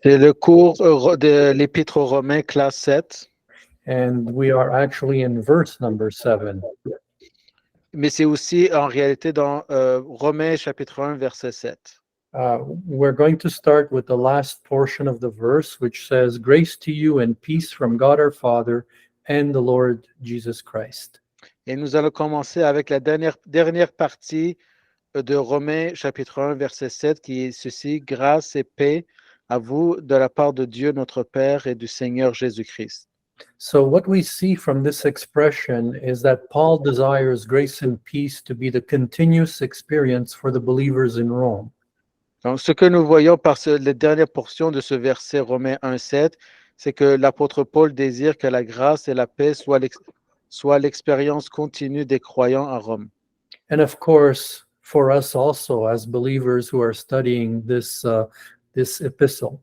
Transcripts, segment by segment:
C'est le cours de l'Épître aux Romains, classe 7, and we are actually in verse number 7. mais c'est aussi en réalité dans Romains chapitre 1, verset 7. We're going to start with the last portion of the verse, which says, "Grace to you and peace from God our Father and the Lord Jesus Christ." Et nous allons commencer avec la dernière partie de Romains chapitre 1, verset 7, qui est ceci: grâce et paix à vous de la part de Dieu notre Père et du Seigneur Jésus-Christ. So, what we see from this expression is that Paul desires grace and peace to be the continuous experience for the believers in Rome. Donc, ce que nous voyons par les dernières portions de ce verset Romains 1, 7, c'est que l'apôtre Paul désire que la grâce et la paix soient l'expérience continue des croyants à Rome. And of course, for us also as believers who are studying this epistle.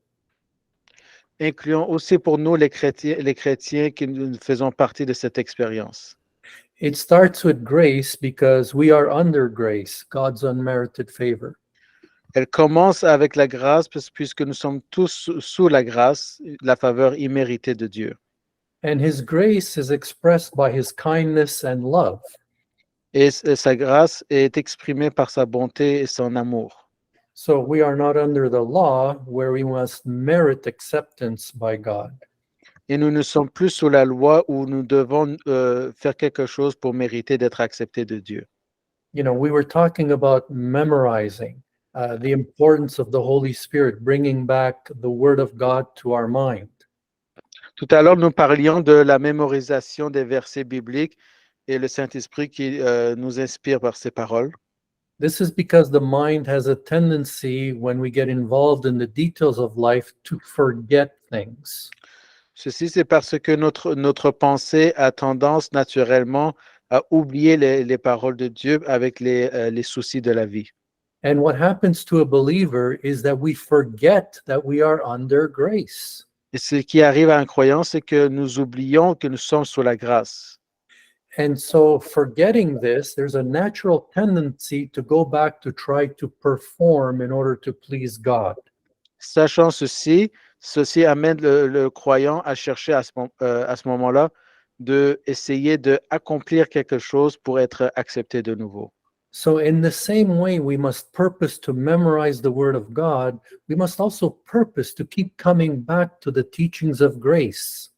Incluons aussi pour nous les chrétiens qui nous faisons partie de cette expérience. It starts with grace because we are under grace, God's unmerited favor. Elle commence avec la grâce puisque nous sommes tous sous la grâce, la faveur imméritée de Dieu. And his grace is expressed by his kindness and love. Et sa grâce est exprimée par sa bonté et son amour. So we are not under the law where we must merit acceptance by God. Et nous ne sommes plus sous la loi où nous devons faire quelque chose pour mériter d'être acceptés de Dieu. You know, we were talking about memorizing, the importance of the Holy Spirit bringing back the Word of God to our mind. Tout à l'heure, nous parlions de la mémorisation des versets bibliques et le Saint-Esprit qui nous inspire par ces paroles. This is because the mind has a tendency, when we get involved in the details of life, to forget things. Ceci, c'est parce que notre pensée a tendance naturellement à oublier les paroles de Dieu avec les soucis de la vie. And what happens to a believer is that we forget that we are under grace. Et ce qui arrive à un croyant, c'est que nous oublions que nous sommes sous la grâce. And so, forgetting this, there's a natural tendency to go back to try to perform in order to please God. Sachant ceci amène le croyant à chercher à ce moment-là d'essayer d'accomplir quelque chose pour être accepté de nouveau. So, in the same way we must purpose to memorize the Word of God, we must also purpose to keep coming back to the teachings of grace.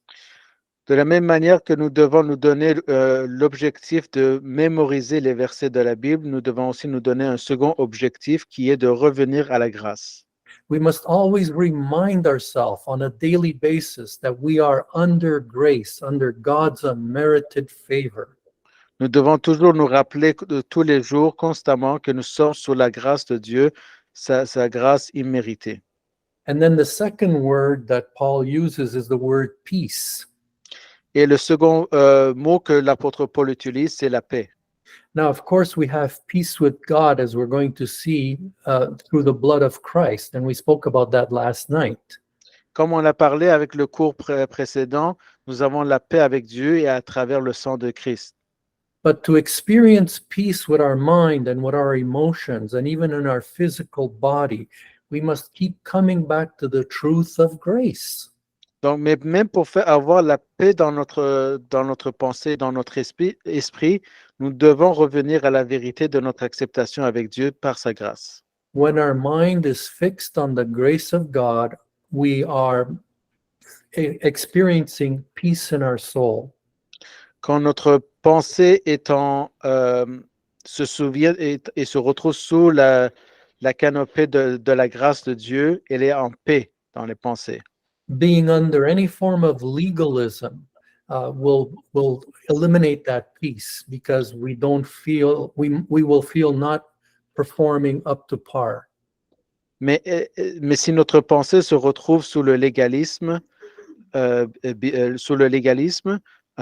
De la même manière que nous devons nous donner l'objectif de mémoriser les versets de la Bible, nous devons aussi nous donner un second objectif qui est de revenir à la grâce. We must always remind ourselves on a daily basis that we are under grace, under God's unmerited favor. Nous devons toujours nous rappeler tous les jours, constamment, que nous sommes sous la grâce de Dieu, sa grâce imméritée. And then the second word that Paul uses is the word peace. Et le second mot que l'apôtre Paul utilise, c'est la paix. Now, of course, we have peace with God, as we're going to see through the blood of Christ, and we spoke about that last night. Comme on a parlé avec le cours précédent, nous avons la paix avec Dieu et à travers le sang de Christ. But to experience peace with our mind and with our emotions, and even in our physical body, we must keep coming back to the truth of grace. Donc, mais même pour avoir la paix dans notre pensée, dans notre esprit, nous devons revenir à la vérité de notre acceptation avec Dieu par sa grâce. When our mind is fixed on the grace of God, we are experiencing peace in our soul. Quand notre pensée se souvient et se retrouve sous la canopée de la grâce de Dieu, elle est en paix dans les pensées. Being under any form of legalism will eliminate that peace, because we will feel not performing up to par. Mais si notre pensée se retrouve sous le légalisme, à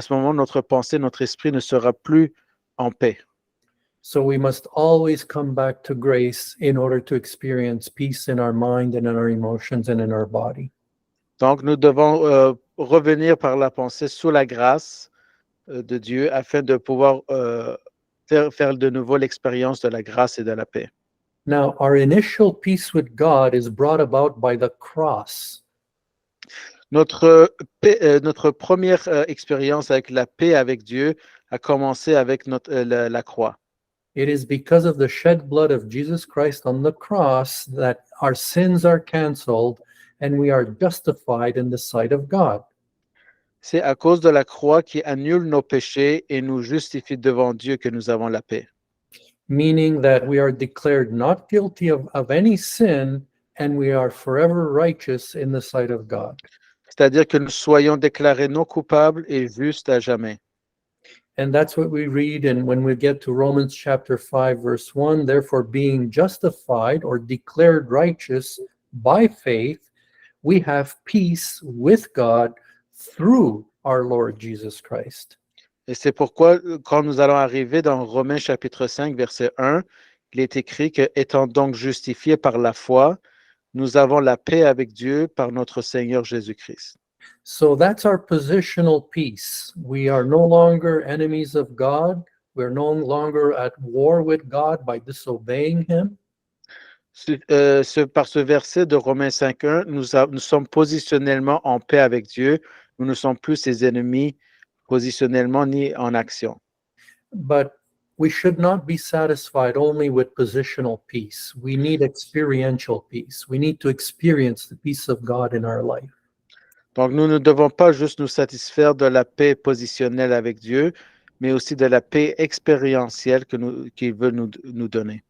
ce moment, notre pensée, notre esprit ne sera plus en paix. So we must always come back to grace in order to experience peace in our mind and in our emotions and in our body. Donc, nous devons revenir par la pensée sous la grâce de Dieu afin de pouvoir faire de nouveau l'expérience de la grâce et de la paix. Now, our initial peace with God is brought about by the cross. Notre première expérience avec la paix avec Dieu a commencé avec la croix. It is because of the shed blood of Jesus Christ on the cross that our sins are canceled and we are justified in the sight of God. C'est à cause de la croix qui annule nos péchés et nous justifie devant Dieu que nous avons la paix. Meaning that we are declared not guilty of any sin and we are forever righteous in the sight of God. C'est-à-dire que nous soyons déclarés non coupables et justes à jamais. And that's what we read in when we get to Romans chapter 5, verse 1. Therefore, being justified or declared righteous by faith, we have peace with God through our Lord Jesus Christ. Et c'est pourquoi, quand nous allons arriver dans Romains chapitre 5, verset 1, il est écrit que, étant donc justifiés par la foi, nous avons la paix avec Dieu par notre Seigneur Jésus-Christ. So that's our positional peace. We are no longer enemies of God. We're no longer at war with God by disobeying Him. Par ce verset de Romains 5.1, nous sommes positionnellement en paix avec Dieu. Nous ne sommes plus ses ennemis positionnellement ni en action. But we should not be satisfied only with positional peace. We need experiential peace. We need to experience the peace of God in our life. Donc, nous ne devons pas juste nous satisfaire de la paix positionnelle avec Dieu, mais aussi de la paix expérientielle qu'il veut nous donner.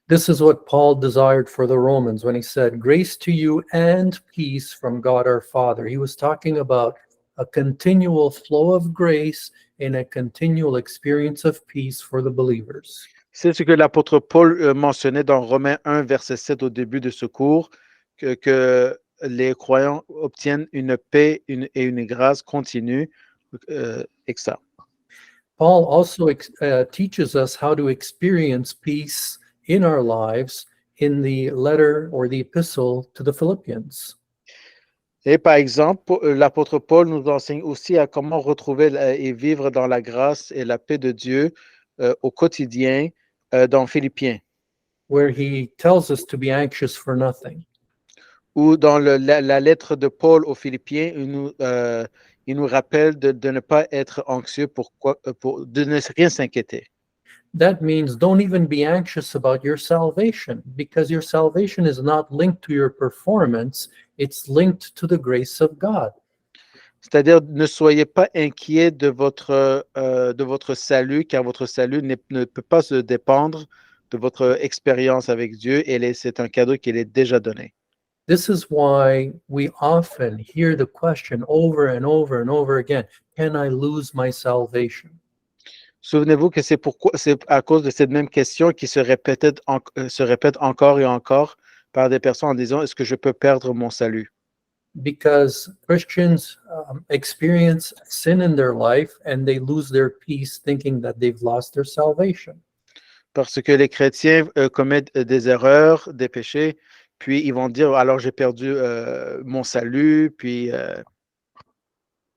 This is what Paul desired for the Romans when he said, "Grace to you and peace from God our Father." He was talking about a continual flow of grace and a continual experience of peace for the believers. C'est ce que l'apôtre Paul mentionnait dans Romains 1, verset 7 au début de ce cours, que les croyants obtiennent une paix et une grâce continue, etc. Paul also teaches us how to experience peace in our lives in the letter or the epistle to the Philippians. Et par exemple, l'apôtre Paul nous enseigne aussi à comment retrouver et vivre dans la grâce et la paix de Dieu au quotidien dans Philippiens. Where he tells us to be anxious for nothing. Ou dans la lettre de Paul aux Philippiens, il nous rappelle de ne pas être anxieux de ne rien s'inquiéter. That means don't even be anxious about your salvation, because your salvation is not linked to your performance, it's linked to the grace of God. C'est-à-dire, ne soyez pas inquiets de votre salut, car votre salut ne peut pas se dépendre de votre expérience avec Dieu, et c'est un cadeau qui est déjà donné. This is why we often hear the question over and over and over again, can I lose my salvation? Souvenez-vous que c'est à cause de cette même question qui se répète encore et encore par des personnes en disant, est-ce que je peux perdre mon salut? Because Christians experience sin in their life and they lose their peace thinking that they've lost their salvation. Parce que les chrétiens commettent des erreurs, des péchés, puis ils vont dire, alors j'ai perdu mon salut, puis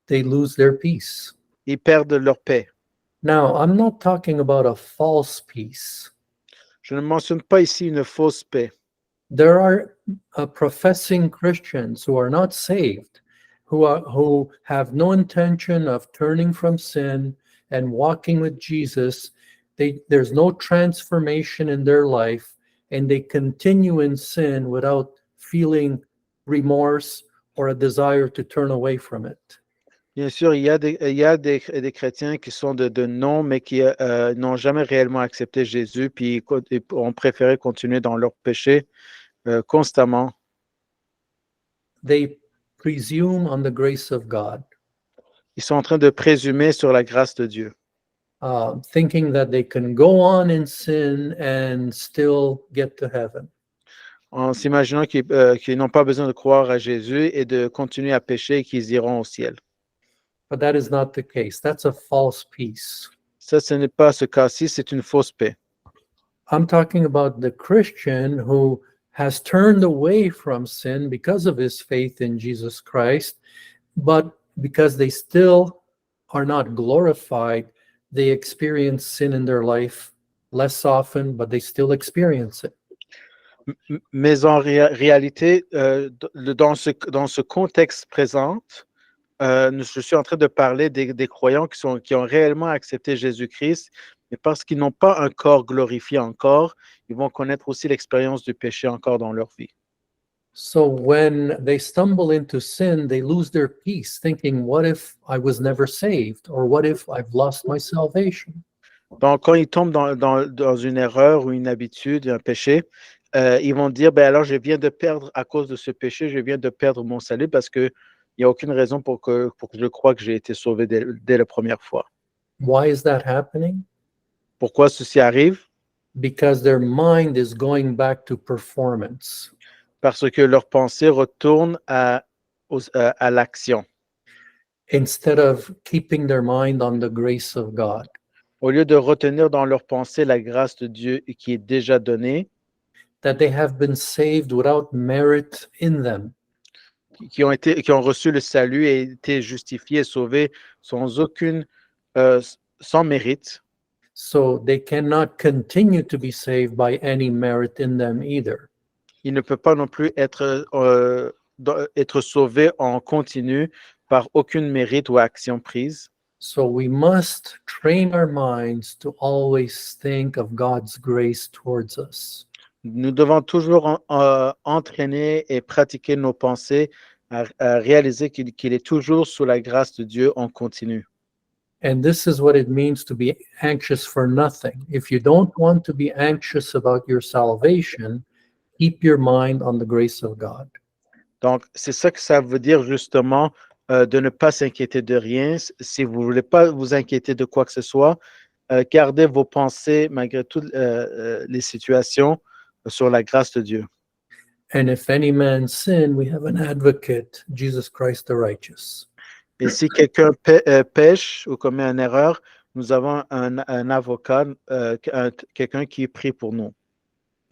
they lose their peace. Ils perdent leur paix. Now, I'm not talking about a false peace. Je ne mentionne pas ici une fausse paix. There are professing Christians who are not saved, who have no intention of turning from sin and walking with Jesus. There's no transformation in their life, and they continue in sin without feeling remorse or a desire to turn away from it. Bien sûr, il y a des chrétiens qui sont de non, mais qui n'ont jamais réellement accepté Jésus, puis ont préféré continuer dans leur péché constamment. They presume on the grace of God. Ils sont en train de présumer sur la grâce de Dieu. Thinking that they can go on in sin and still get to heaven. En s'imaginant qu'ils n'ont pas besoin de croire à Jésus et de continuer à pécher et qu'ils iront au ciel. But that is not the case. That's a false peace. Ça, ce n'est pas ce cas-ci, c'est une fausse paix. I'm talking about the Christian who has turned away from sin because of his faith in Jesus Christ, but because they still are not glorified, they experience sin in their life less often, but they still experience it. Mais en réalité, dans ce contexte présent, je suis en train de parler des croyants qui ont réellement accepté Jésus-Christ, mais parce qu'ils n'ont pas un corps glorifié encore, ils vont connaître aussi l'expérience du péché encore dans leur vie. So when they stumble into sin, they lose their peace, thinking, what if I was never saved? Or what if I've lost my salvation? Donc, quand ils tombent dans une erreur ou une habitude, un péché, ils vont dire, ben alors je viens de perdre à cause de ce péché, je viens de perdre mon salut parce qu'il n'y a aucune raison pour que je croie que j'ai été sauvé dès la première fois. Why is that happening? Pourquoi ceci arrive? Because their mind is going back to performance. Parce que leur pensée retourne à l'action. Instead of keeping their mind on the grace of God. Au lieu de retenir dans leur pensée la grâce de Dieu qui est déjà donnée, That they have been saved without merit in them. qui ont reçu le salut et été justifiés et sauvés sans mérite. So they cannot continue to be saved by any merit in them either. Il ne peut pas non plus être sauvé en continu par aucune mérite ou action prise. So we must train our minds to always think of God's grace towards us. Nous devons toujours entraîner et pratiquer nos pensées à réaliser qu'il est toujours sous la grâce de Dieu en continu. And this is what it means to be anxious for nothing. If you don't want to be anxious about your salvation, keep your mind on the grace of God. Donc, c'est ça que ça veut dire justement de ne pas s'inquiéter de rien. Si vous ne voulez pas vous inquiéter de quoi que ce soit, gardez vos pensées malgré toutes les situations sur la grâce de Dieu. And if any man sin, we have an advocate, Jesus Christ the righteous. Et si quelqu'un pêche ou commet une erreur, nous avons un avocat, quelqu'un qui prie pour nous.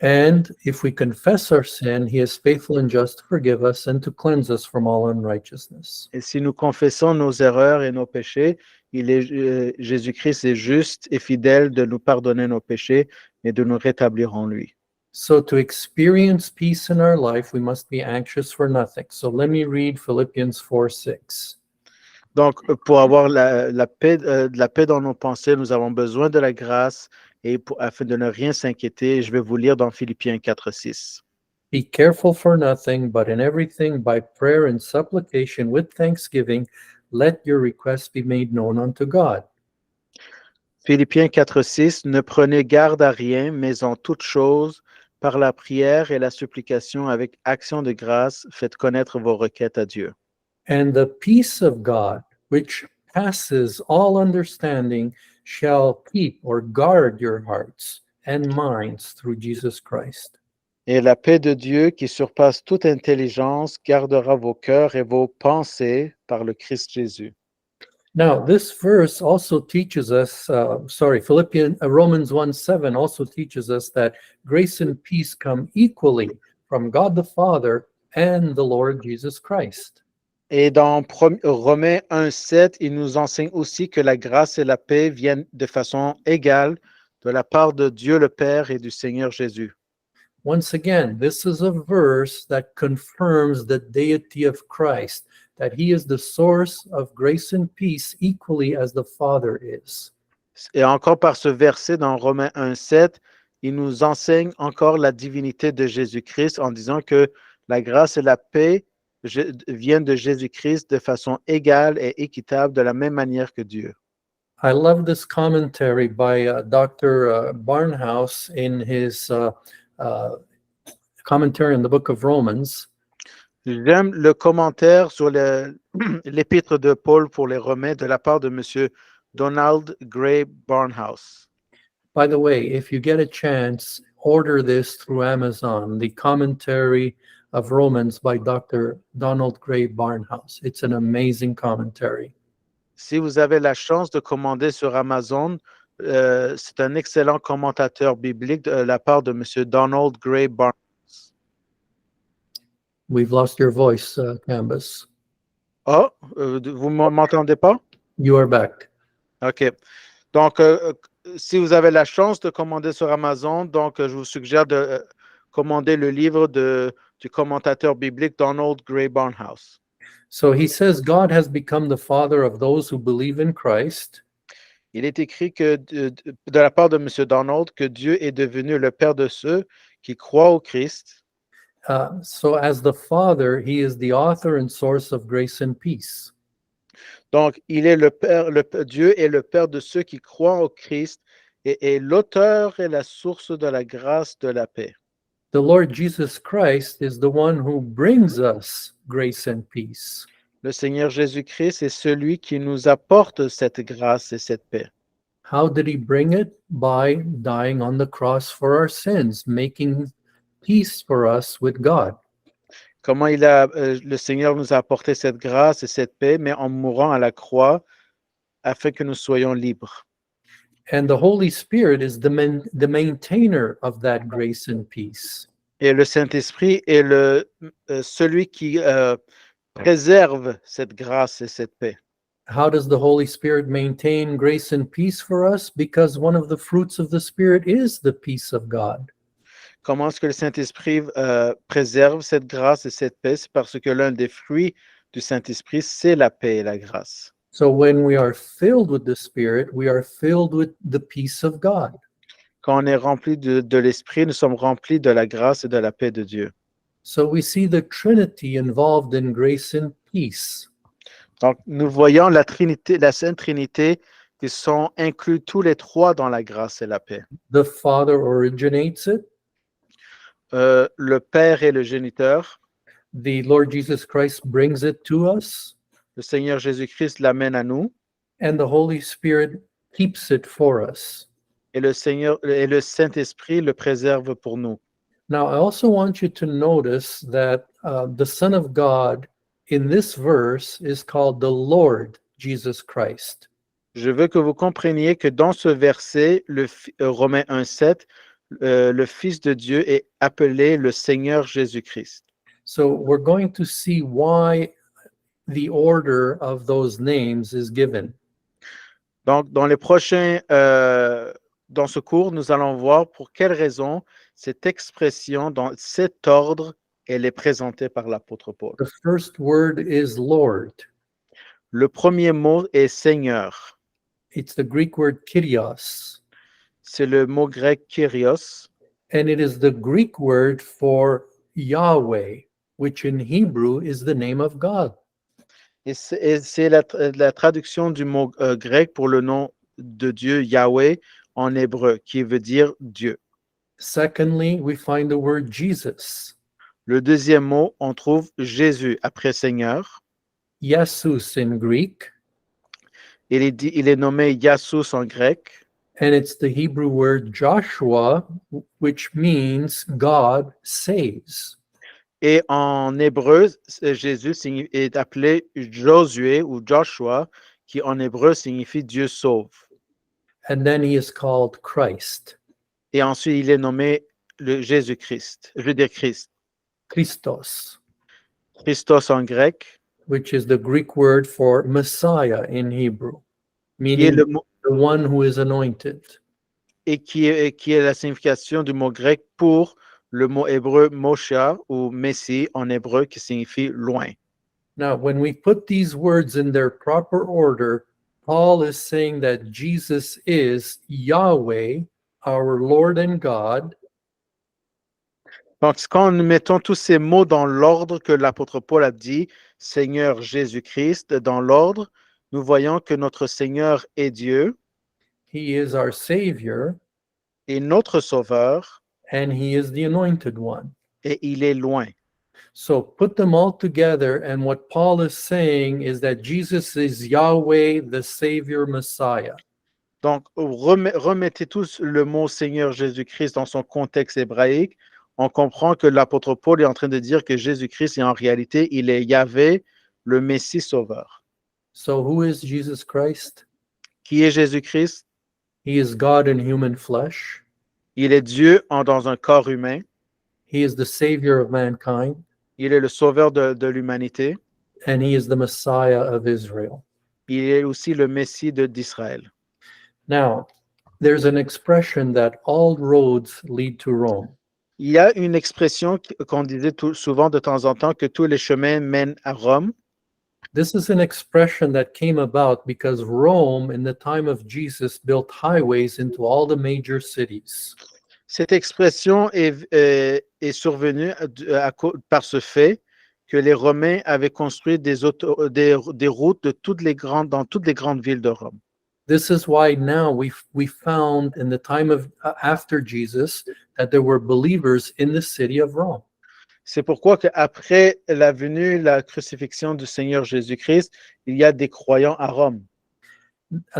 And if we confess our sin, he is faithful and just to forgive us and to cleanse us from all unrighteousness. Et si nous confessons nos erreurs et nos péchés, Jésus-Christ est juste et fidèle de nous pardonner nos péchés et de nous rétablir en lui. So to experience peace in our life, we must be anxious for nothing. So let me read Philippians 4:6. Donc, pour avoir la paix dans nos pensées, nous avons besoin de la grâce et afin de ne rien s'inquiéter, je vais vous lire dans Philippiens 4:6. Be careful for nothing, but in everything by prayer and supplication with thanksgiving, let your requests be made known unto God. Philippiens 4:6, ne prenez garde à rien, mais en toute chose, par la prière et la supplication avec action de grâce, faites connaître vos requêtes à Dieu. And the peace of God, which passes all understanding, shall keep or guard your hearts and minds through Jesus Christ. Et la paix de Dieu, qui surpasse toute intelligence, gardera vos cœurs et vos pensées par le Christ Jésus. Now, this verse also teaches us, Romans 1:7 also teaches us that grace and peace come equally from God the Father and the Lord Jesus Christ. Et dans Romains 1:7, il nous enseigne aussi que la grâce et la paix viennent de façon égale de la part de Dieu le Père et du Seigneur Jésus. Once again, this is a verse that confirms the deity of Christ, that he is the source of grace and peace equally as the Father is. Et encore par ce verset dans Romains 1:7, il nous enseigne encore la divinité de Jésus-Christ en disant que la grâce et la paix viennent de Jésus-Christ de façon égale et équitable de la même manière que Dieu. I love this commentary by Dr. Barnhouse in his commentary on the book of Romans. J'aime le commentaire sur l'épître de Paul pour les Romains de la part de M. Donald Gray Barnhouse. By the way, if you get a chance, order this through Amazon, the commentary of Romans by Dr. Donald Gray Barnhouse. It's an amazing commentary. Si vous avez la chance de commander sur Amazon, c'est un excellent commentateur biblique de la part de M. Donald Gray Barnhouse. We've lost your voice, Cambus. Oh, vous ne m'entendez pas? You are back. OK. Donc, si vous avez la chance de commander sur Amazon, donc je vous suggère de commandé le livre du commentateur biblique Donald Gray Barnhouse. So he says God has become the father of those who believe in Christ. Il est écrit que de la part de M. Donald que Dieu est devenu le Père de ceux qui croient au Christ. So as the Father, he is the author and source of grace and peace. Donc, il est le Père, Dieu est le Père de ceux qui croient au Christ et est l'auteur et la source de la grâce de la paix. The Lord Jesus Christ is the one who brings us grace and peace. Le Seigneur Jésus-Christ est celui qui nous apporte cette grâce et cette paix. How did he bring it? By dying on the cross for our sins, making peace for us with God. Comment le Seigneur nous a apporté cette grâce et cette paix, mais en mourant à la croix afin que nous soyons libres. And the Holy Spirit is the maintainer of that grace and peace. Et le Saint-Esprit est celui qui préserve cette grâce et cette paix. How does the Holy Spirit maintain grace and peace for us? Because one of the fruits of the Spirit is the peace of God. Comment est-ce que le Saint-Esprit préserve cette grâce et cette paix? C'est parce que l'un des fruits du Saint-Esprit, c'est la paix et la grâce. So when we are filled with the Spirit, we are filled with the peace of God. Quand on est rempli de l'Esprit, nous sommes remplis de la grâce et de la paix de Dieu. So we see the Trinity involved in grace and peace. Donc, nous voyons la Trinité, la Sainte Trinité, qui sont inclus tous les trois dans la grâce et la paix. The Father originates it. Le Père est le géniteur. The Lord Jesus Christ brings it to us. Le Seigneur Jésus-Christ l'amène à nous. And the Holy Spirit keeps it for us. Et le Saint-Esprit le préserve pour nous. Now, I also want you to notice that the Son of God in this verse is called the Lord Jesus Christ. Je veux que vous compreniez que dans ce verset, Romains 1:7, le Fils de Dieu est appelé le Seigneur Jésus-Christ. So we're going to see why the order of those names is given. Donc, dans ce cours, nous allons voir pour quelle raison cette expression dans cet ordre, elle est présentée par l'apôtre Paul. The first word is Lord. Le premier mot est Seigneur. It's the Greek word Kyrios. C'est le mot grec Kyrios. And it is the Greek word for Yahweh, which in Hebrew is the name of God. Et c'est la traduction du mot grec pour le nom de Dieu, Yahweh, en hébreu, qui veut dire Dieu. Secondly, we find the word Jesus. Le deuxième mot, on trouve Jésus après Seigneur. Jesus in Greek. Il est nommé Iassus en grec. And it's the Hebrew word Joshua, which means God saves. Et en hébreu, Jésus est appelé Josué ou Joshua, qui en hébreu signifie Dieu sauve. And then he is called Christ. Et ensuite, il est nommé le Jésus-Christ, je veux dire Christ. Christos, Christos en grec, which is the Greek word for Messiah in Hebrew, qui est meaning le mot, the one who is anointed. et qui est la signification du mot grec pour le mot hébreu Moshe ou Messie en hébreu qui signifie loin. Now, when we put these words in their proper order, Paul is saying that Jesus is Yahweh, our Lord and God. Donc, quand nous mettons tous ces mots dans l'ordre que l'apôtre Paul a dit, Seigneur Jésus-Christ, dans l'ordre, nous voyons que notre Seigneur est Dieu. He is our Savior, et notre Sauveur, and he is the anointed one. et il est loin. So put them all together, and what Paul is saying is that Jesus is Yahweh, the Savior Messiah. Donc, remettez tous le mot Seigneur Jésus-Christ dans son contexte hébraïque. On comprend que l'apôtre Paul est en train de dire que Jésus-Christ, en réalité, il est Yahvé, le Messie Sauveur. So who is Jesus Christ? Qui est Jésus-Christ? He is God in human flesh. Il est Dieu dans un corps humain. He is the Savior of mankind. Il est le Sauveur de l'humanité. And he is the Messiah of Israel. Il est aussi le Messie d'Israël. Now, there's an expression that all roads lead to Rome. Il y a une expression qu'on disait souvent de temps en temps que tous les chemins mènent à Rome. This is an expression that came about because Rome, in the time of Jesus, built highways into all the major cities. Cette expression est survenue par ce fait que les Romains avaient construit des routes dans toutes les grandes villes de Rome. This is why now we found in the time of after Jesus that there were believers in the city of Rome. C'est pourquoi qu'après la venue, la crucifixion du Seigneur Jésus-Christ, il y a des croyants à Rome.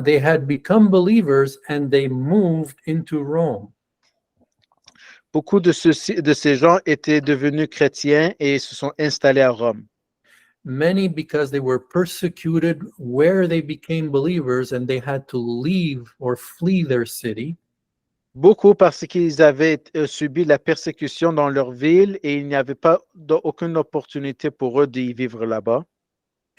They had become believers and they moved into Rome. Beaucoup de ces gens étaient devenus chrétiens et se sont installés à Rome. Many because they were persecuted where they became believers and they had to leave or flee their city. Beaucoup parce qu'ils avaient subi la persécution dans leur ville et il n'y avait pas aucune opportunité pour eux d'y vivre là-bas.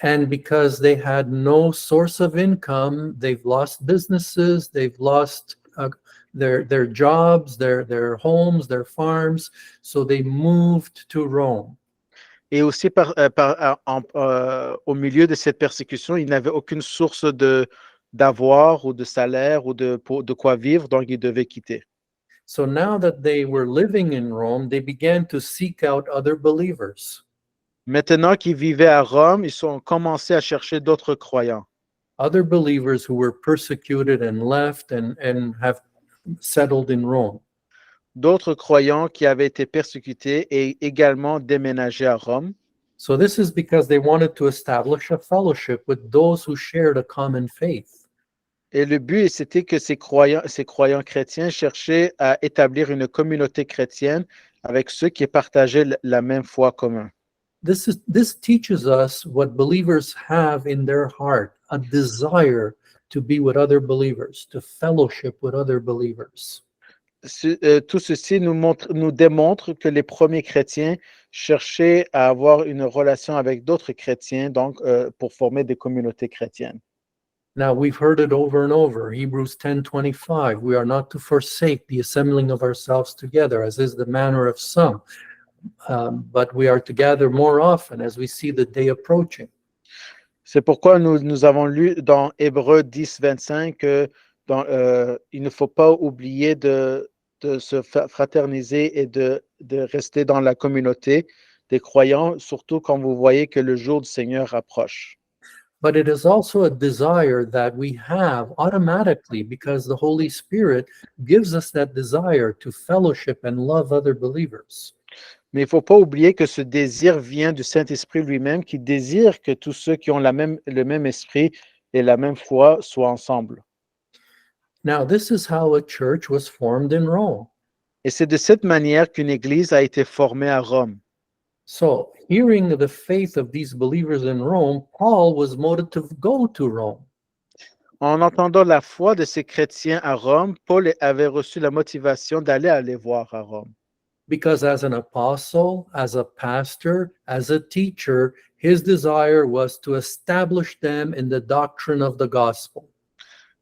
And because they had no source of income, they've lost businesses, they've lost their jobs, their homes, their farms. So they moved to Rome. Et aussi au milieu de cette persécution, ils n'avaient aucune source d'avoir ou de salaire ou de quoi vivre, donc ils devaient quitter. So now that they were living in Rome, they began to seek out other believers. Maintenant qu'ils vivaient à Rome, ils ont commencé à chercher d'autres croyants. Other believers who were persecuted and left and have settled in Rome. D'autres croyants qui avaient été persécutés et également déménagés à Rome. So this is because they wanted to establish a fellowship with those who shared a common faith. Et le but, c'était que ces croyants chrétiens cherchaient à établir une communauté chrétienne avec ceux qui partageaient la même foi commune. This teaches us what believers have in their heart, a desire to be with other believers, to fellowship with other believers. Tout ceci nous démontre que les premiers chrétiens cherchaient à avoir une relation avec d'autres chrétiens, donc pour former des communautés chrétiennes. Now we've heard it over and over. Hebrews 10:25. We are not to forsake the assembling of ourselves together, as is the manner of some, but we are to gather more often as we see the day approaching. C'est pourquoi nous avons lu dans Hébreux 10:25 que il ne faut pas oublier de se fraterniser et de rester dans la communauté des croyants, surtout quand vous voyez que le jour du Seigneur approche. But it is also a desire that we have automatically because the Holy Spirit gives us that desire to fellowship and love other believers. Mais il ne faut pas oublier que ce désir vient du Saint-Esprit lui-même qui désire que tous ceux qui ont le même esprit et la même foi soient ensemble. Now, this is how a church was formed in Rome. Et c'est de cette manière qu'une église a été formée à Rome. So, hearing the faith of these believers in Rome, Paul was motivated to go to Rome. En entendant la foi de ces chrétiens à Rome, Paul avait reçu la motivation d'aller les voir à Rome. Because as an apostle, as a pastor, as a teacher, his desire was to establish them in the doctrine of the gospel.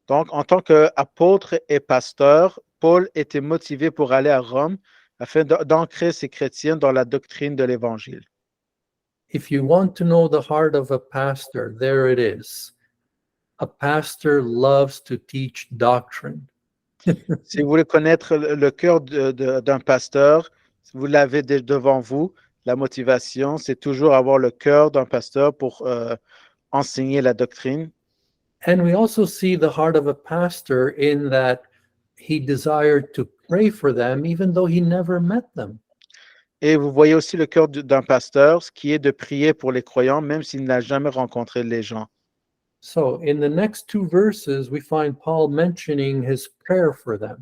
Donc, en tant qu'apôtre et pasteur, Paul était motivé pour aller à Rome afin d'ancrer ces chrétiens dans la doctrine de l'Évangile. If you want to know the heart of a pastor, there it is. A pastor loves to teach doctrine. Si vous voulez connaître le cœur d'un pasteur, vous l'avez devant vous. La motivation, c'est toujours avoir le cœur d'un pasteur pour enseigner la doctrine. And we also see the heart of a pastor in that he desired to pray for them even though he never met them. Et vous voyez aussi le cœur d'un pasteur, ce qui est de prier pour les croyants, même s'il n'a jamais rencontré les gens. So in the next two verses, we find Paul mentioning his prayer for them.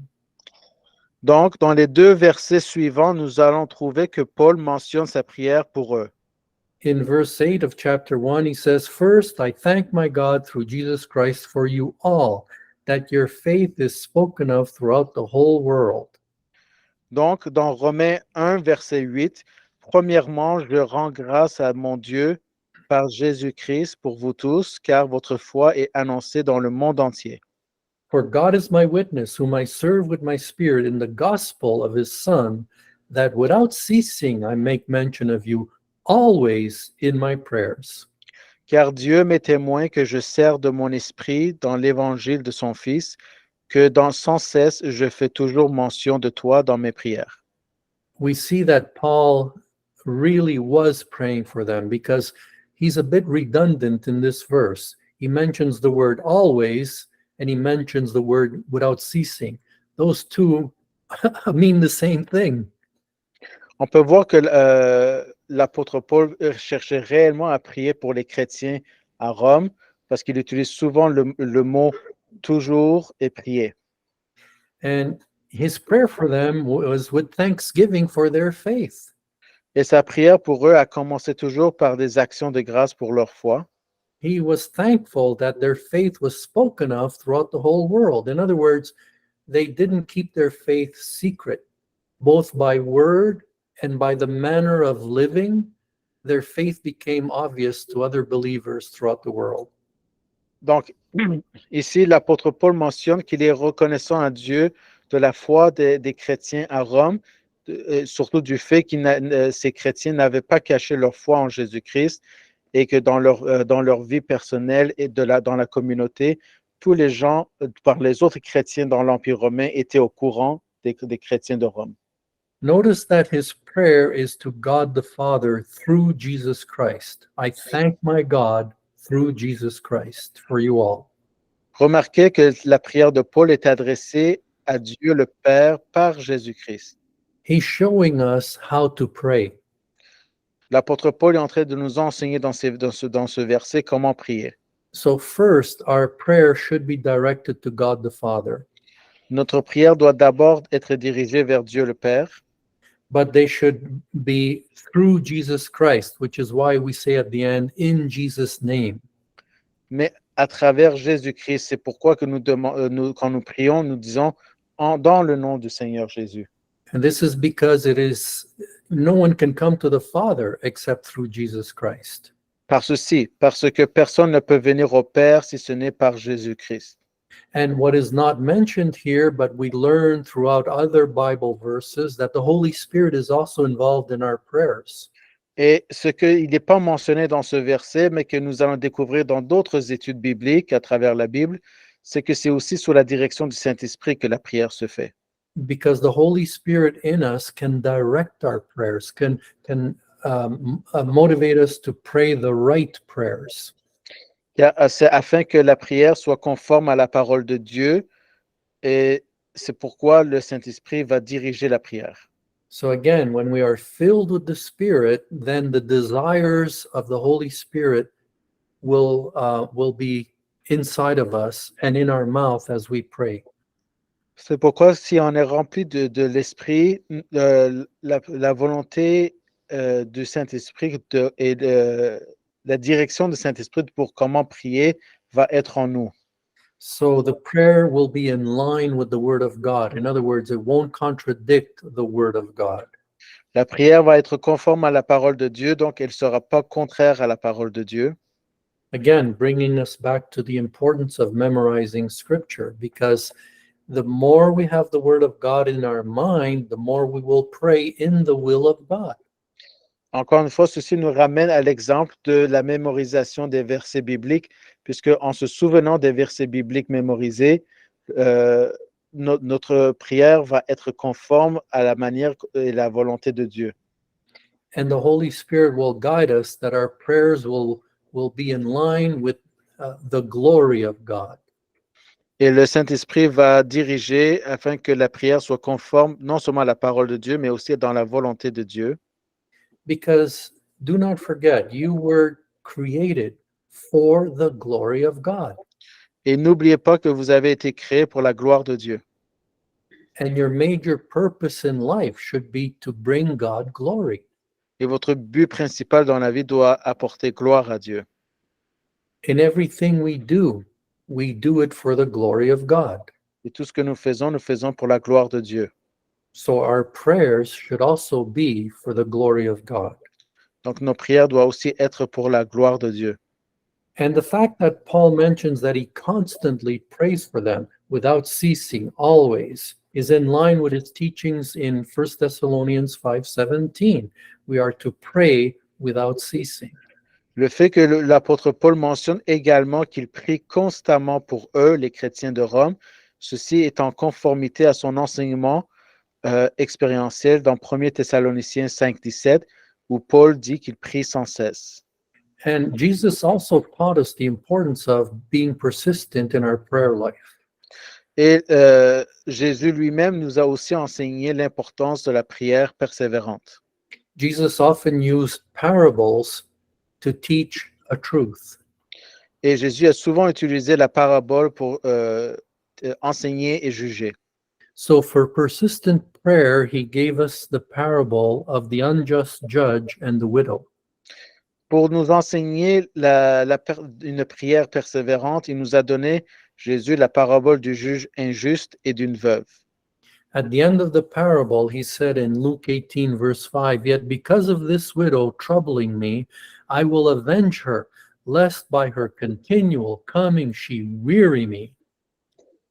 Donc, dans les deux versets suivants, nous allons trouver que Paul mentionne sa prière pour eux. In verse 8 of chapter 1, he says, "First, I thank my God through Jesus Christ for you all, that your faith is spoken of throughout the whole world." Donc, dans Romains 1, verset 8, premièrement, je rends grâce à mon Dieu par Jésus-Christ pour vous tous, car votre foi est annoncée dans le monde entier. For God is my witness, whom I serve with my spirit in the gospel of his Son, that without ceasing I make mention of you always in my prayers. Car Dieu m'est témoin que je sers de mon esprit dans l'évangile de son Fils, que sans cesse je fais toujours mention de toi dans mes prières. We see that Paul really was praying for them because he's a bit redundant in this verse. He mentions the word always and he mentions the word without ceasing. Those two mean the same thing. On peut voir que l'apôtre Paul cherchait réellement à prier pour les chrétiens à Rome parce qu'il utilise souvent le mot toujours et prier. And his prayer for them was with thanksgiving for their faith. Et sa prière pour eux a commencé toujours par des actions de grâce pour leur foi. He was thankful that their faith was spoken of throughout the whole world. In other words, they didn't keep their faith secret, both by word and by the manner of living. Their faith became obvious to other believers throughout the world. Donc, ici, l'apôtre Paul mentionne qu'il est reconnaissant à Dieu de la foi des chrétiens à Rome, surtout du fait que ces chrétiens n'avaient pas caché leur foi en Jésus-Christ et que dans leur vie personnelle et dans la communauté, tous les gens, par les autres chrétiens dans l'Empire romain, étaient au courant des chrétiens de Rome. Notice that his prayer is to God the Father through Jesus Christ. I thank my God through Jesus Christ for you all. Remarquez que la prière de Paul est adressée à Dieu le Père par Jésus-Christ. He's showing us how to pray. L'apôtre Paul est en train de nous enseigner dans ce verset comment prier. So first, our prayer should be directed to God the Father, Notre prière doit d'abord être dirigée vers Dieu le Père, but they should be through Jesus Christ, which is why we say at the end, in Jesus' name. mais à travers Jésus-Christ. C'est pourquoi que quand nous prions, nous disons dans le nom du Seigneur Jésus. And this is because no one can come to the Father except through Jesus Christ. Parce que personne ne peut venir au Père si ce n'est par Jésus-Christ. And what is not mentioned here, but we learn throughout other Bible verses, that the Holy Spirit is also involved in our prayers. Et ce qu'il n'est pas mentionné dans ce verset, mais que nous allons découvrir dans d'autres études bibliques à travers la Bible, c'est que c'est aussi sous la direction du Saint-Esprit que la prière se fait. Because the Holy Spirit in us can direct our prayers, can motivate us to pray the right prayers. C'est afin que la prière soit conforme à la parole de Dieu, et c'est pourquoi le Saint-Esprit va diriger la prière. So again, when we are filled with the Spirit, then the desires of the Holy Spirit will be inside of us and in our mouth as we pray. C'est pourquoi si on est rempli de l'Esprit, la volonté du Saint-Esprit et la direction du Saint-Esprit pour comment prier va être en nous. So the prayer will be in line with the Word of God. In other words, it won't contradict the Word of God. La prière va être conforme à la parole de Dieu, donc elle ne sera pas contraire à la parole de Dieu. Again, bringing us back to the importance of memorizing Scripture, because the more we have the Word of God in our mind, the more we will pray in the will of God. Encore une fois, ceci nous ramène à l'exemple de la mémorisation des versets bibliques, puisque en se souvenant des versets bibliques mémorisés, notre prière va être conforme à la manière et la volonté de Dieu. And the Holy Spirit will guide us that our prayers will be in line with the glory of God. Et le Saint-Esprit va diriger afin que la prière soit conforme non seulement à la parole de Dieu, mais aussi dans la volonté de Dieu. Because do not forget, you were created for the glory of God. Et n'oubliez pas que vous avez été créés pour la gloire de Dieu. And your major purpose in life should be to bring God glory. Et votre but principal dans la vie doit apporter gloire à Dieu. In everything we do it for the glory of God. Et tout ce que nous faisons pour la gloire de Dieu. So our prayers should also be for the glory of God. Donc nos prières doivent aussi être pour la gloire de Dieu. And the fact that Paul mentions that he constantly prays for them, without ceasing, always, is in line with his teachings in 1 Thessalonians 5:17. We are to pray without ceasing. Le fait que l'apôtre Paul mentionne également qu'il prie constamment pour eux, les chrétiens de Rome, ceci est en conformité à son enseignement expérientiel dans 1 Thessaloniciens 5:17, où Paul dit qu'il prie sans cesse. And Jesus also taught us the importance of being persistent in our prayer life. Et Jésus lui-même nous a aussi enseigné l'importance de la prière persévérante. Jesus often used parables to teach a truth. Et Jésus a souvent utilisé la parabole pour enseigner et juger. So for persistent prayer, he gave us the parable of the unjust judge and the widow. Pour nous enseigner une prière persévérante, il nous a donné, Jésus, la parabole du juge injuste et d'une veuve. At the end of the parable, he said in Luke 18, verse 5, "Yet because of this widow troubling me, I will avenge her, lest by her continual coming she weary me."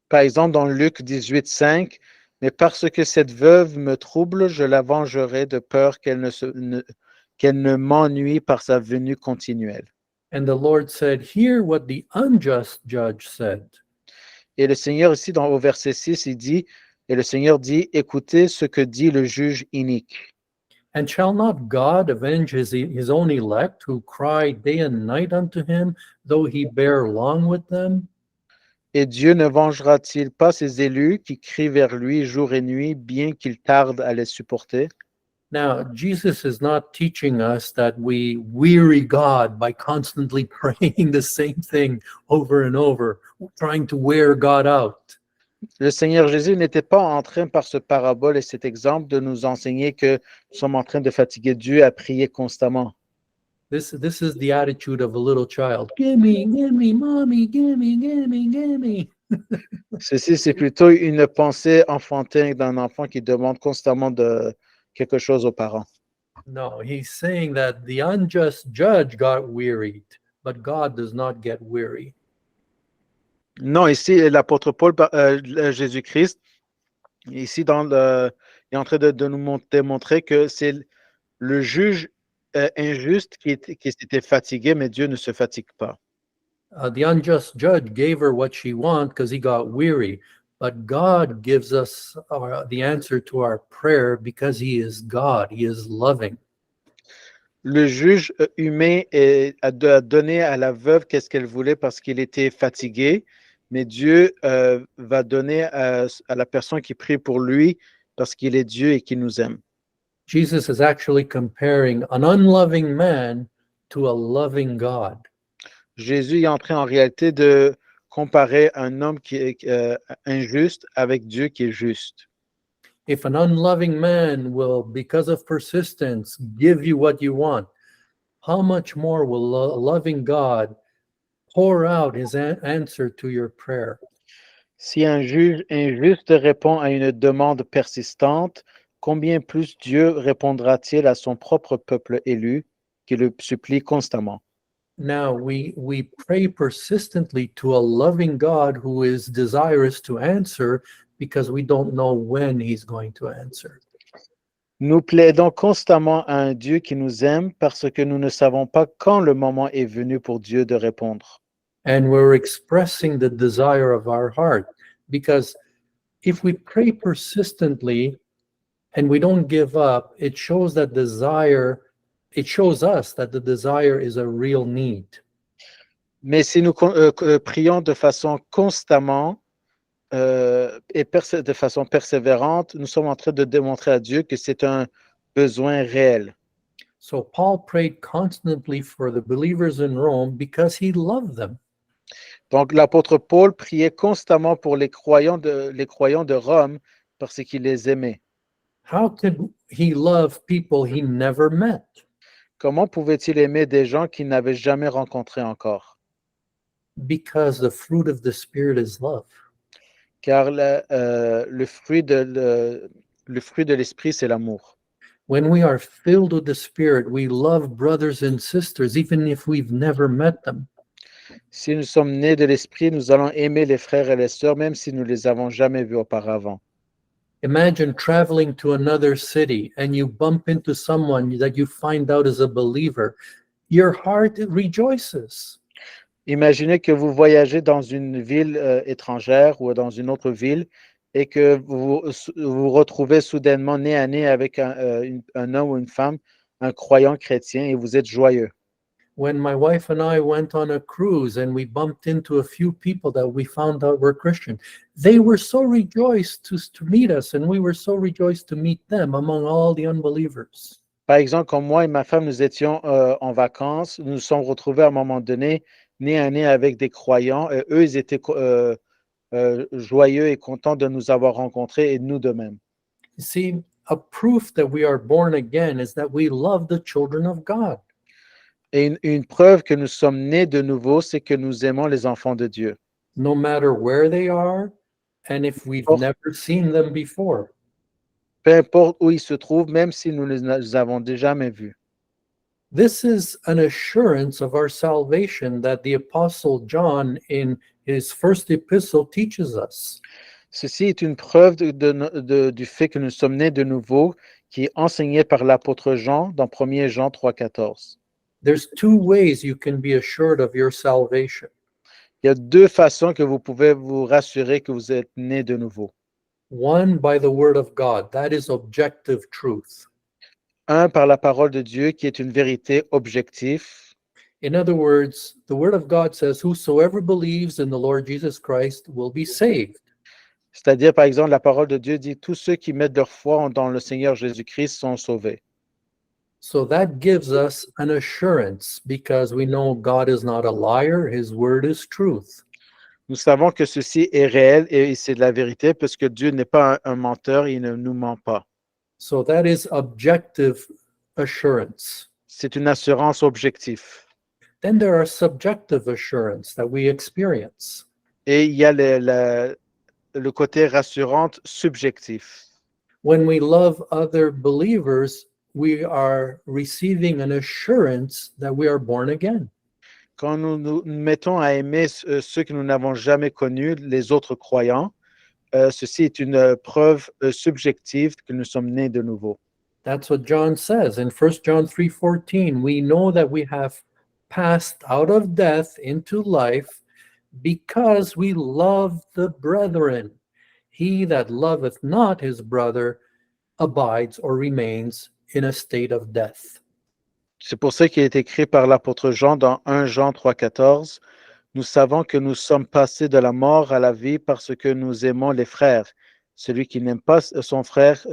Par exemple, dans Luc 18:5, mais parce que cette veuve me trouble, je la vengerai de peur qu'elle ne m'ennuie par sa venue continuelle. And the Lord said, "Hear what the unjust judge said." Et le Seigneur ici, au verset 6, il dit, et le Seigneur dit, écoutez ce que dit le juge inique. And shall not God avenge his own elect who cry day and night unto him, though he bear long with them? Et Dieu ne vengera-t-il pas ses élus qui crient vers lui jour et nuit, bien qu'il tarde à les supporter? Now, Jesus is not teaching us that we weary God by constantly praying the same thing over and over, trying to wear God out. Le Seigneur Jésus n'était pas en train, par ce parabole et cet exemple, de nous enseigner que nous sommes en train de fatiguer Dieu à prier constamment. This is the attitude of a little child. Gimme, mommy, gimme. Ceci, c'est plutôt une pensée enfantine d'un enfant qui demande constamment de quelque chose aux parents. No, he's saying that the unjust judge got wearied, but God does not get weary. Non, ici, l'apôtre Paul, Jésus-Christ, ici, il est en train de nous démontrer que c'est le juge injuste qui s'était fatigué, mais Dieu ne se fatigue pas. The unjust judge gave her what she wanted because he got weary, but God gives us the answer to our prayer because he is God, he is loving. Le juge humain a donné à la veuve qu'est-ce qu'elle voulait parce qu'il était fatigué, mais Dieu va donner à la personne qui prie pour lui parce qu'il est Dieu et qu'il nous aime. Jesus is actually comparing an unloving man to a loving God. Jésus est en train en réalité de comparer un homme qui est injuste avec Dieu qui est juste. If an unloving man will, because of persistence, give you what you want, how much more will a loving God pour out his answer to your prayer? Si un juge injuste répond à une demande persistante, combien plus Dieu répondra-t-il à son propre peuple élu qui le supplie constamment? Now we pray persistently to a loving God who is desirous to answer because we don't know when he's going to answer. Nous plaidons constamment à un Dieu qui nous aime parce que nous ne savons pas quand le moment est venu pour Dieu de répondre. And we're expressing the desire of our heart because if we pray persistently and we don't give up, it shows us that the desire is a real need. Mais si nous prions de façon constamment et de façon persévérante, nous sommes en train de démontrer à Dieu que c'est un besoin réel. So Paul prayed constantly for the believers in Rome because he loved them. Donc l'apôtre Paul priait constamment pour les croyants de Rome parce qu'il les aimait. How could he love people he never met? Comment pouvait-il aimer des gens qu'il n'avait jamais rencontrés encore? Because the fruit of the Spirit is love. Car le fruit de l'esprit, c'est l'amour. When we are filled with the Spirit, we love brothers and sisters, even if we've never met them. Si nous sommes nés de l'Esprit, nous allons aimer les frères et les sœurs, même si nous les avons jamais vus auparavant. Imagine traveling to another city and you bump into someone that you find out is a believer. Your heart rejoices. Imaginez que vous voyagez dans une ville étrangère ou dans une autre ville et que vous retrouvez soudainement nez à nez avec un homme ou une femme, un croyant chrétien, et vous êtes joyeux. When my wife and I went on a cruise and we bumped into a few people that we found out were Christian, they were so rejoiced to meet us, and we were so rejoiced to meet them among all the unbelievers. Par exemple, quand moi et ma femme, nous étions en vacances, nous nous sommes retrouvés à un moment donné, nez à nez avec des croyants, et eux, ils étaient joyeux et contents de nous avoir rencontrés et nous de même. You see, a proof that we are born again is that we love the children of God. Et une preuve que nous sommes nés de nouveau, c'est que nous aimons les enfants de Dieu. No matter where they are, and if we've Oh. never seen them before. Peu importe où ils se trouvent, même si nous les avons jamais vus. This is an assurance of our salvation that the Apostle John, in his first epistle, teaches us. Ceci est une preuve du fait que nous sommes nés de nouveau, qui est enseigné par l'apôtre Jean dans 1 Jean 3,14. There's two ways you can be assured of your salvation. Il y a deux façons que vous pouvez vous rassurer que vous êtes nés de nouveau. One, by the word of God, that is objective truth. Un, par la parole de Dieu, qui est une vérité objective. In other words, the word of God says, whosoever believes in the Lord Jesus Christ will be saved. C'est-à-dire, par exemple, la parole de Dieu dit, tous ceux qui mettent leur foi dans le Seigneur Jésus-Christ sont sauvés. So that gives us an assurance because we know God is not a liar, his word is truth. Nous savons que ceci est réel et c'est de la vérité parce que Dieu n'est pas un menteur, il ne nous ment pas. So that is objective assurance. C'est une assurance objective. Then there are subjective assurance that we experience. Et il y a le côté rassurant subjectif. When we love other believers, we are receiving an assurance that we are born again. Quand nous nous mettons à aimer ceux que nous n'avons jamais connus, les autres croyants, ceci est une preuve subjective que nous sommes nés de nouveau. That's what John says in 1 John 3:14. We know that we have passed out of death into life because we love the brethren. He that loveth not his brother abides or remains in a state of death. C'est pour ça qu'il est écrit par l'apôtre Jean dans 1 Jean 3,14. Nous savons que nous sommes passés de la mort à la vie parce que nous aimons les frères. Celui qui n'aime pas son frère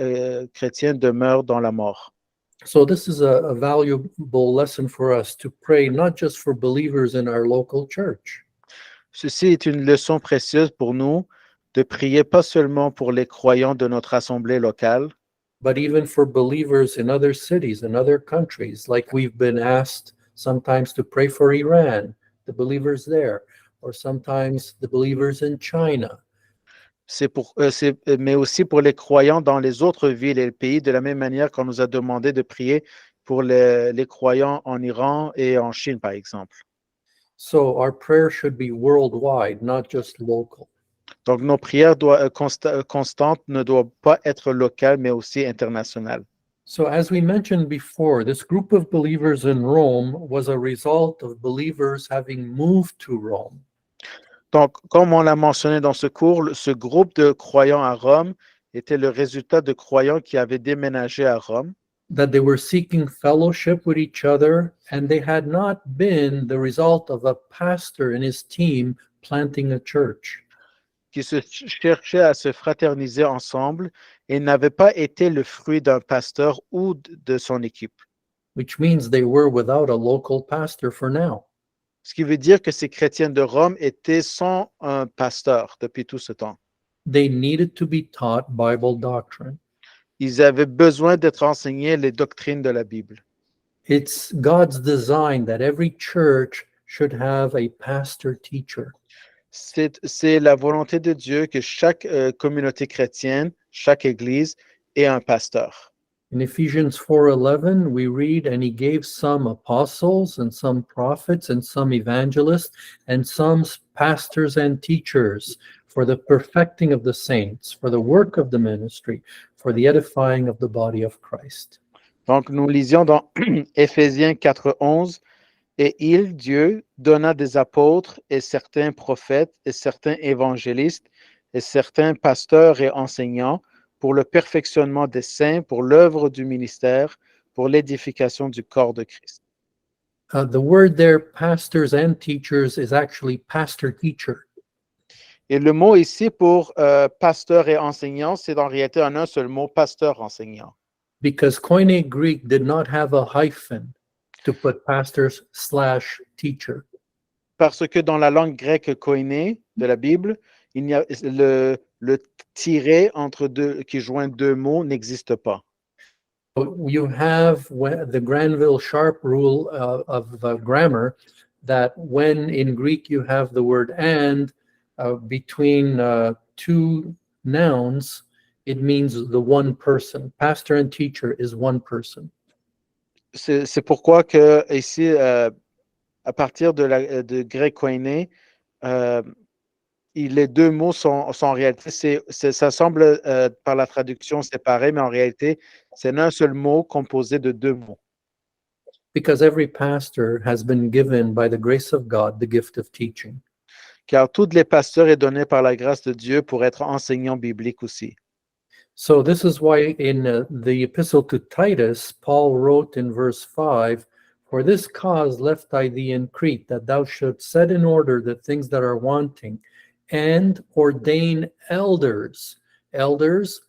chrétien demeure dans la mort. So this is a valuable lesson for us to pray not just for believers in our local church, Ceci est une leçon précieuse pour nous de prier pas seulement pour les croyants de notre assemblée locale, but even for believers in other cities and other countries. Like we've been asked sometimes to pray for Iran, the believers there, or sometimes the believers in China. mais aussi pour les croyants dans les autres villes et pays, de la même manière qu'on nous a demandé de prier pour les croyants en Iran et en Chine, par exemple. So our prayer should be worldwide, not just local. Donc, nos prières constantes ne doivent pas être locales, mais aussi internationales. So as we mentioned before, this group of believers in Rome was a result of believers having moved to Rome. Donc, comme on l'a mentionné dans ce cours, ce groupe de croyants à Rome était le résultat de croyants qui avaient déménagé à Rome, That they were seeking fellowship with each other, and they had not been the result of a pastor and his team planting a church. qui se cherchaient à se fraterniser ensemble et n'avaient pas été le fruit d'un pasteur ou de son équipe. Which means they were without a local pastor for now. Ce qui veut dire que ces chrétiens de Rome étaient sans un pasteur depuis tout ce temps. They needed to be taught Bible doctrine. Ils avaient besoin d'être enseignés les doctrines de la Bible. It's God's design that every church should have a pastor teacher. C'est la volonté de Dieu que chaque communauté chrétienne, chaque église ait un pasteur. In Ephesians 4:11, we read, "And he gave some apostles and some prophets and some evangelists and some pastors and teachers for the perfecting of the saints, for the work of the ministry, for the edifying of the body of Christ." Donc, nous lisions dans Éphésiens 4:11, et il, Dieu, donna des apôtres et certains prophètes et certains évangélistes et certains pasteurs et enseignants pour le perfectionnement des saints, pour l'œuvre du ministère, pour l'édification du corps de Christ. The word there, pastors and teachers, is actually pastor-teacher. Et le mot ici pour pasteur et enseignant, c'est en réalité un seul mot, pasteur-enseignant. Because Koine Greek did not have a hyphen to put pastors/teacher. Parce que dans la langue grecque koiné de la Bible, il y a le tiret entre deux, qui joint deux mots n'existe pas. You have the Granville-Sharp rule of grammar that when in Greek you have the word and between two nouns, it means the one person. Pastor and teacher is one person. C'est pourquoi que ici, à partir de grec koiné, les deux mots sont en réalité, ça semble par la traduction séparé, mais en réalité, c'est un seul mot composé de deux mots. Because every pastor has been given by the grace of God the gift of teaching. Car tous les pasteurs est donné par la grâce de Dieu pour être enseignants bibliques aussi. So this is why in the epistle to Titus, Paul wrote in verse 5, "For this cause left I thee in Crete, that thou shouldst set in order the things that are wanting, and ordain elders." Elders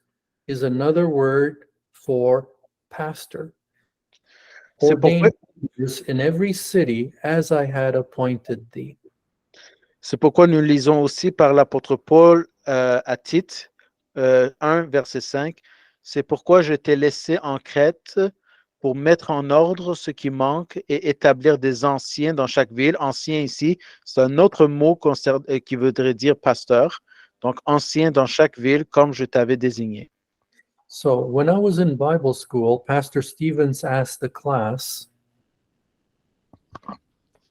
is another word for pastor. Ordain elders in every city as I had appointed thee. C'est pourquoi nous lisons aussi par l'apôtre Paul à Tite 1, verset 5. C'est pourquoi je t'ai laissé en Crète pour mettre en ordre ce qui manque et établir des anciens dans chaque ville. Ancien ici, c'est un autre mot qui voudrait dire pasteur. Donc, ancien dans chaque ville, comme je t'avais désigné. So when I was in Bible school, Pastor Stevens asked the class,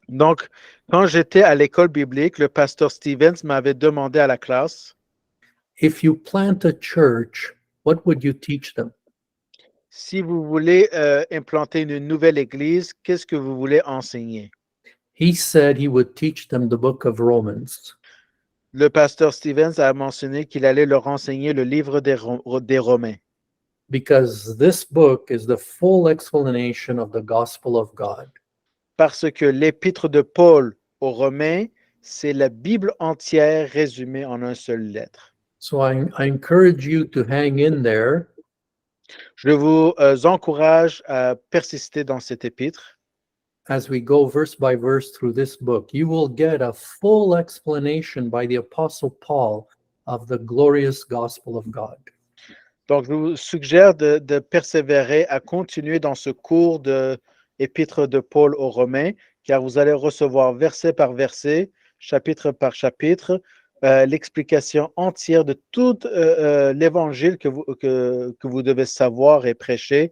donc, quand j'étais à l'école biblique, le pasteur Stevens m'avait demandé à la classe, if you plant a church, what would you teach them? Si vous voulez implanter une nouvelle église, qu'est-ce que vous voulez enseigner? He said he would teach them the book of Romans. Le pasteur Stevens a mentionné qu'il allait leur enseigner le livre des Romains. Because this book is the full explanation of the gospel of God. Parce que l'épître de Paul aux Romains, c'est la Bible entière résumée en une seule lettre. So I encourage you to hang in there. Je vous encourage à persister dans cet épître. As we go verse by verse through this book, you will get a full explanation by the Apostle Paul of the glorious gospel of God. Donc, je vous suggère de persévérer à continuer dans ce cours de épître de Paul aux Romains, car vous allez recevoir verset par verset, chapitre par chapitre, l'explication entière de tout l'évangile que vous devez savoir et prêcher,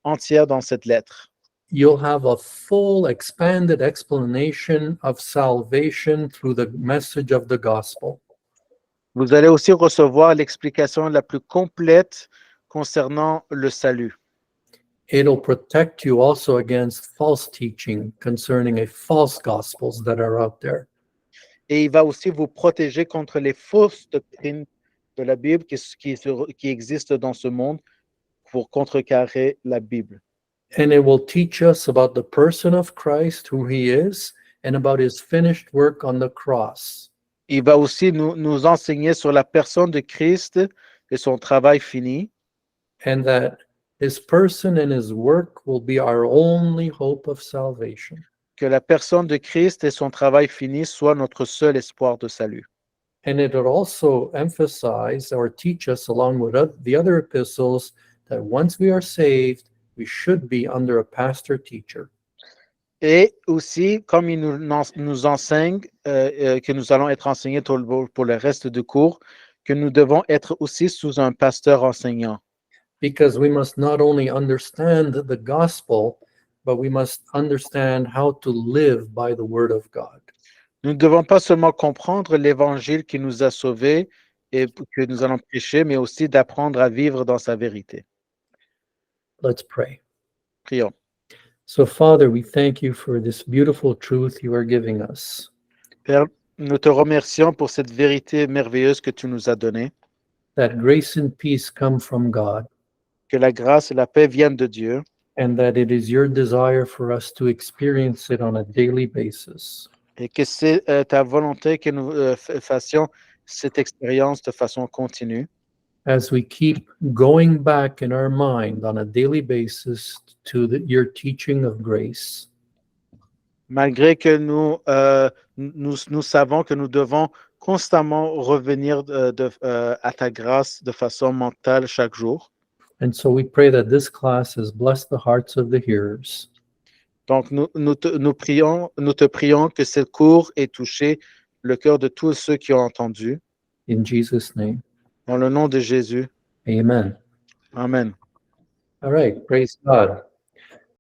entière dans cette lettre. You'll have a full expanded explanation of salvation through the message of the gospel. Vous allez aussi recevoir l'explication la plus complète concernant le salut. It'll protect you also against false teaching concerning a false gospels that are out there. Et il va aussi vous protéger contre les fausses doctrines de la Bible qui existent dans ce monde pour contrecarrer la Bible. And it will teach us about the person of Christ, who he is, and about his finished work on the cross. Il va aussi nous enseigner sur la personne de Christ et son travail fini. And that his person and his work will be our only hope of salvation. Que la personne de Christ et son travail fini soient notre seul espoir de salut. And it will also emphasize or teach us, along with the other epistles, that once we are saved, we should be under a pastor teacher. Et aussi, comme il nous enseigne, que nous allons être enseignés pour le reste du cours, que nous devons être aussi sous un pasteur enseignant. because we must not only understand the gospel, but we must understand how to live by the word of God. Nous ne devons pas seulement comprendre l'évangile qui nous a sauvés et que nous allons prêcher, mais aussi d'apprendre à vivre dans sa vérité. Let's pray. Prions. So, Father, we thank you for this beautiful truth you are giving us, Père, nous te remercions pour cette vérité merveilleuse que tu nous as donnée, that grace and peace come from God, que la grâce et la paix viennent de Dieu, and that it is your desire for us to experience it on a daily basis. et que c'est ta volonté que nous fassions cette expérience de façon continue, As we keep going back in our mind on a daily basis to your teaching of grace, malgré que nous savons que nous devons constamment revenir à ta grâce de façon mentale chaque jour. and so we pray that this class has blessed the hearts of the hearers. Donc, nous te prions que ce cours ait touché le cœur de tous ceux qui ont entendu. In Jesus' name, Dans le nom de Jésus. amen. Amen. All right, praise God.